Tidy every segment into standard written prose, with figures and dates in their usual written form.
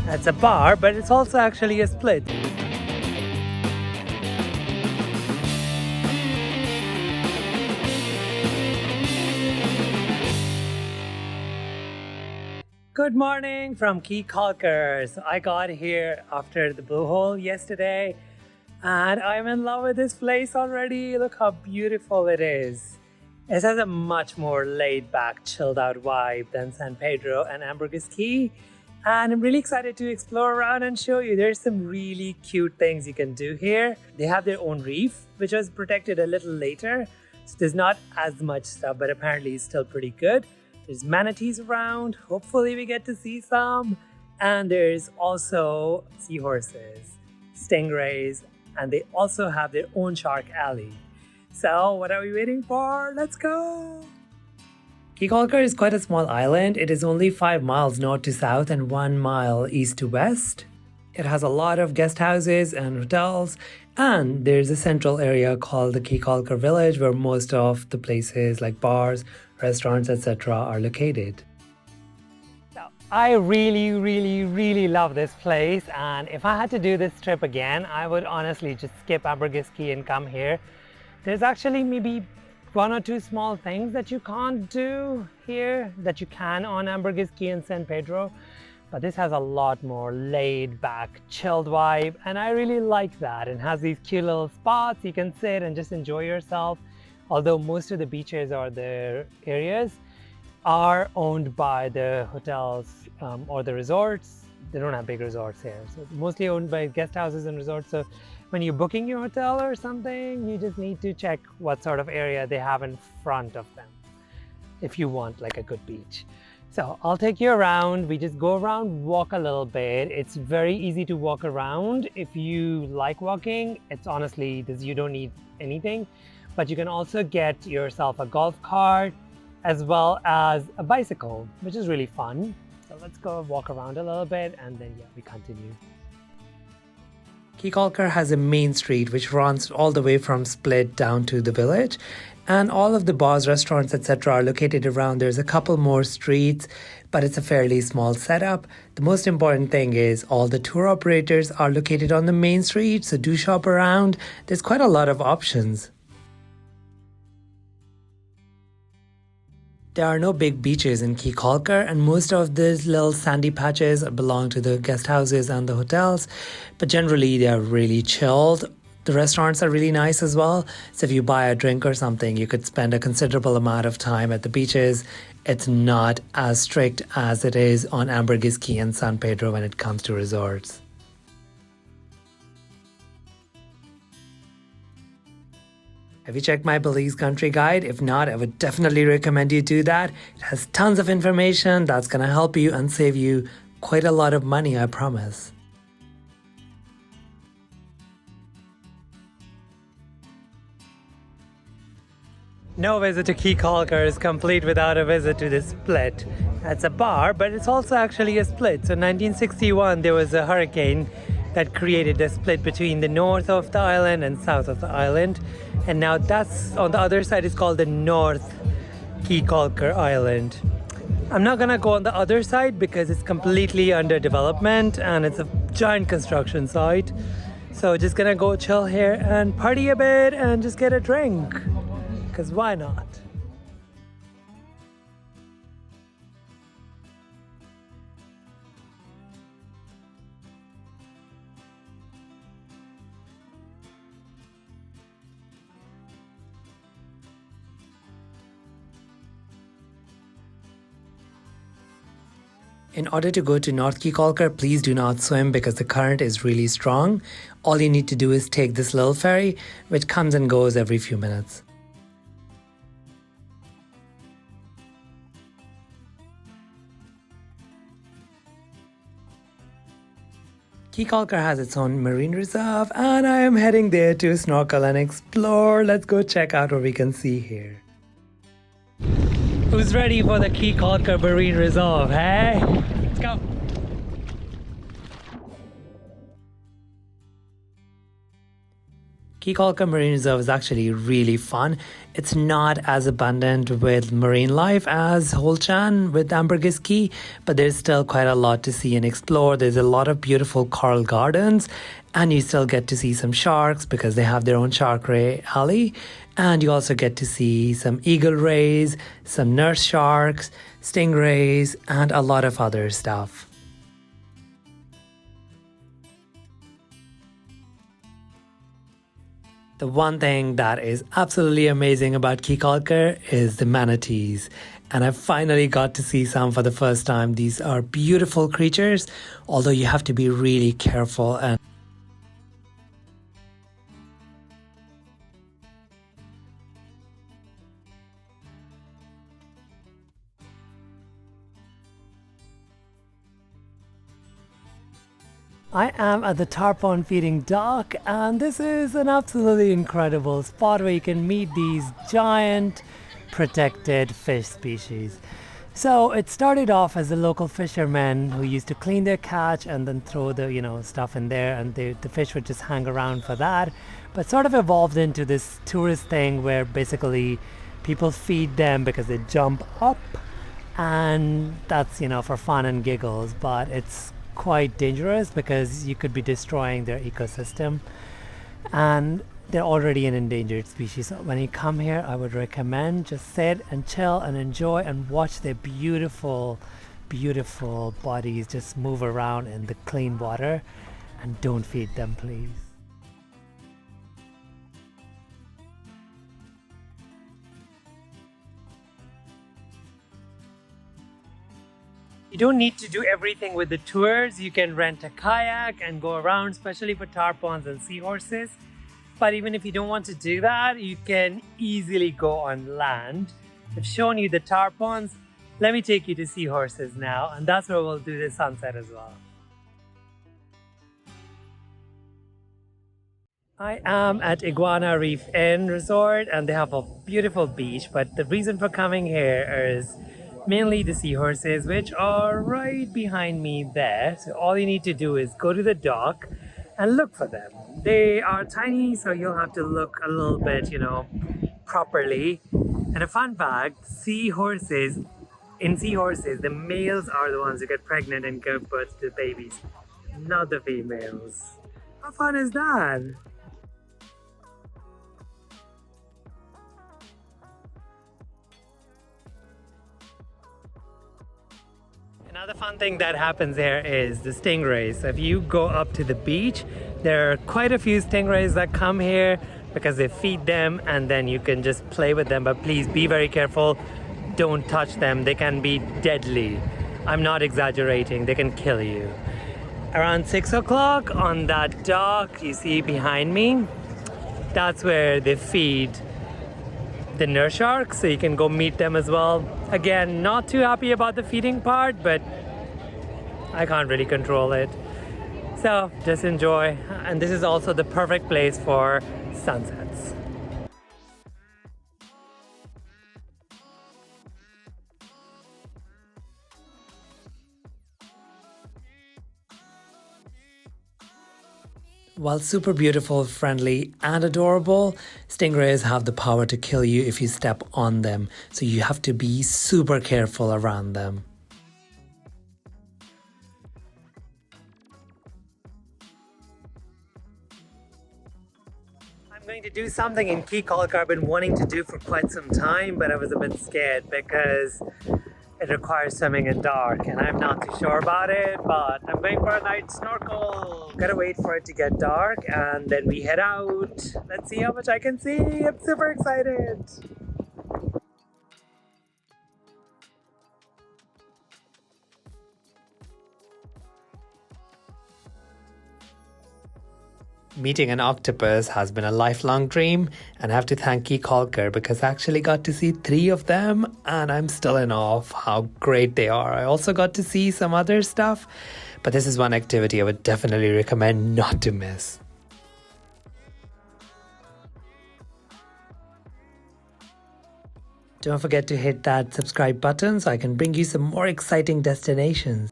It's a bar, but it's also actually a split. Good morning from Caye Caulker. So I got here after the Blue Hole yesterday and I'm in love with this place already. Look how beautiful it is. It has a much more laid back, chilled out vibe than San Pedro and Ambergris Caye. And I'm really excited to explore around and show you. There's some really cute things you can do here. They have their own reef, which was protected a little later. So there's not as much stuff, but apparently it's still pretty good. There's manatees around, hopefully we get to see some. And there's also seahorses, stingrays, and they also have their own shark alley. So what are we waiting for? Let's go! Caye Caulker is quite a small island. It is only 5 miles north to south and 1 mile east to west. It has a lot of guest houses and hotels, and there's a central area called the Caye Caulker village where most of the places like bars, restaurants, etc. are located. Now, I really love this place, and if I had to do this trip again, I would honestly just skip Ambergris Caye and come here. There's actually maybe 1 or 2 small things that you can't do here that you can on Ambergris Caye and San Pedro. But this has a lot more laid back, chilled vibe, and I really like that. It has these cute little spots you can sit and just enjoy yourself. Although most of the beaches or the areas are owned by the hotels or the resorts. They don't have big resorts here. So it's mostly owned by guest houses and resorts. So when you're booking your hotel or something, you just need to check what sort of area they have in front of them if you want like a good beach. So I'll take you around. We just go around, walk a little bit. It's very easy to walk around. If you like walking, it's honestly, you don't need anything. But you can also get yourself a golf cart as well as a bicycle, which is really fun. So let's go walk around a little bit and then we continue. Caye Caulker has a main street which runs all the way from Split down to the village, and all of the bars, restaurants, etc. are located around. There's a couple more streets, but it's a fairly small setup. The most important thing is all the tour operators are located on the main street, so do shop around. There's quite a lot of options. There are no big beaches in Caye Caulker, and most of these little sandy patches belong to the guest houses and the hotels, but generally they are really chilled. The restaurants are really nice as well, so if you buy a drink or something, you could spend a considerable amount of time at the beaches. It's not as strict as it is on Ambergris Caye and San Pedro when it comes to resorts. Have you checked my Belize country guide? If not, I would definitely recommend you do that. It has tons of information that's going to help you and save you quite a lot of money, I promise. No visit to Caye Caulker is complete without a visit to the Split. It's a bar, but it's also actually a split. So in 1961, there was a hurricane that created a split between the north of the island and south of the island. And now that's on the other side is called the North Caye Caulker Island. I'm not gonna go on the other side because it's completely under development and it's a giant construction site. So just gonna go chill here and party a bit and just get a drink. Because why not? In order to go to North Caye Caulker, please do not swim because the current is really strong. All you need to do is take this little ferry, which comes and goes every few minutes. Caye Caulker has its own marine reserve, and I am heading there to snorkel and explore. Let's go check out what we can see here. Who's ready for the Caye Caulker Marine Reserve, hey? Let's go! Caye Caulker Marine Reserve is actually really fun. It's not as abundant with marine life as Holchan with Ambergris Caye, but there's still quite a lot to see and explore. There's a lot of beautiful coral gardens, and you still get to see some sharks because they have their own shark ray alley. And you also get to see some eagle rays, some nurse sharks, stingrays, and a lot of other stuff. The one thing that is absolutely amazing about Caye Caulker is the manatees. And I finally got to see some for the first time. These are beautiful creatures, although you have to be really careful and I am at the Tarpon feeding dock, and this is an absolutely incredible spot where you can meet these giant protected fish species. So it started off as the local fishermen who used to clean their catch and then throw the stuff in there, and the fish would just hang around for that. But sort of evolved into this tourist thing where basically people feed them because they jump up, and that's for fun and giggles, but it's quite dangerous because you could be destroying their ecosystem, and they're already an endangered species. So when you come here, I would recommend just sit and chill and enjoy and watch their beautiful bodies just move around in the clean water, and don't feed them, please. You don't need to do everything with the tours. You can rent a kayak and go around, especially for tarpons and seahorses. But even if you don't want to do that, you can easily go on land. I've shown you the tarpons. Let me take you to seahorses now, and that's where we'll do the sunset as well. I am at Iguana Reef Inn Resort, and they have a beautiful beach, but the reason for coming here is mainly the seahorses, which are right behind me there. So all you need to do is go to the dock and look for them. They are tiny, so you'll have to look a little bit, properly. And a fun fact, in seahorses, the males are the ones who get pregnant and give birth to babies, not the females. How fun is that? Another fun thing that happens here is the stingrays. So if you go up to the beach, there are quite a few stingrays that come here because they feed them, and then you can just play with them. But please be very careful. Don't touch them. They can be deadly. I'm not exaggerating. They can kill you. Around 6 o'clock on that dock you see behind me, that's where they feed the nurse sharks, so you can go meet them as well. Again, not too happy about the feeding part, but I can't really control it. So just enjoy. And this is also the perfect place for sunsets. While super beautiful, friendly, and adorable, stingrays have the power to kill you if you step on them, so you have to be super careful around them. I'm going to do something in Caye Caulker I've been wanting to do for quite some time, but I was a bit scared because it requires swimming in dark, and I'm not too sure about it, but I'm going for a night snorkel. Gotta wait for it to get dark, and then we head out. Let's see how much I can see. I'm super excited. Meeting an octopus has been a lifelong dream, and I have to thank Caye Caulker because I actually got to see 3 of them, and I'm still in awe of how great they are. I also got to see some other stuff, but this is one activity I would definitely recommend not to miss. Don't forget to hit that subscribe button so I can bring you some more exciting destinations.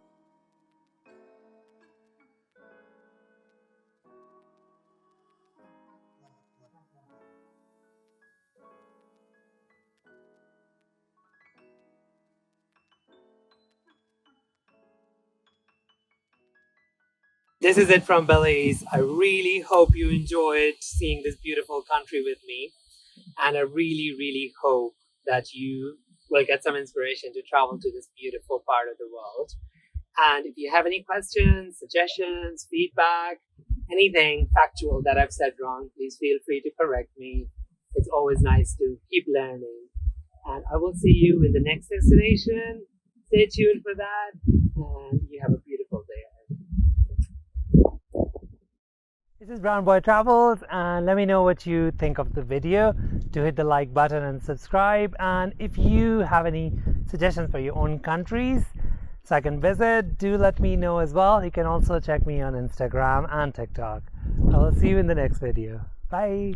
this is it from Belize. I really hope you enjoyed seeing this beautiful country with me. And I really, really hope that you will get some inspiration to travel to this beautiful part of the world. And if you have any questions, suggestions, feedback, anything factual that I've said wrong, please feel free to correct me. It's always nice to keep learning. And I will see you in the next destination. Stay tuned for that. And you have a beautiful day ahead. This is Brown Boy Travels, and let me know what you think of the video. Do hit the like button and subscribe. And if you have any suggestions for your own countries so I can visit, do let me know as well. You can also check me on Instagram and TikTok. I will see you in the next video. Bye.